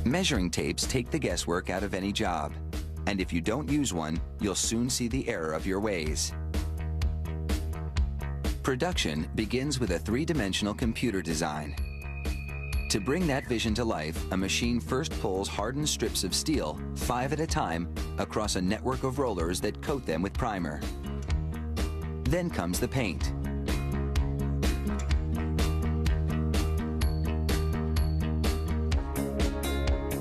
Measuring tapes take the guesswork out of any job. And if you don't use one, you'll soon see the error of your ways. Production begins with a three-dimensional computer design. To bring that vision to life, a machine first pulls hardened strips of steel, 5 at a time, across a network of rollers that coat them with primer. Then comes the paint.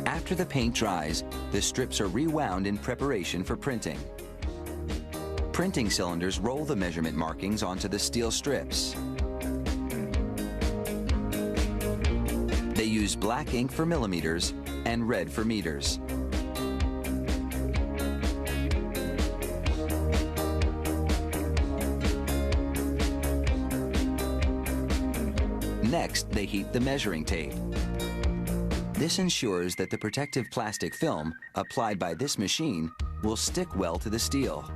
After the paint dries, the strips are rewound in preparation for printing. Printing cylinders roll the measurement markings onto the steel strips. They use black ink for millimeters and red for meters. Next, they heat the measuring tape. This ensures that the protective plastic film applied by this machine will stick well to the steel.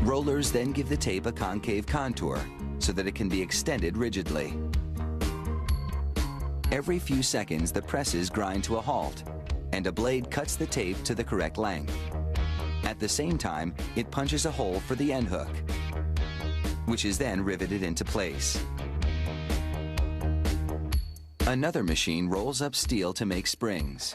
Rollers then give the tape a concave contour so that it can be extended rigidly. Every few seconds, the presses grind to a halt, and a blade cuts the tape to the correct length. At the same time, it punches a hole for the end hook, which is then riveted into place. Another machine rolls up steel to make springs.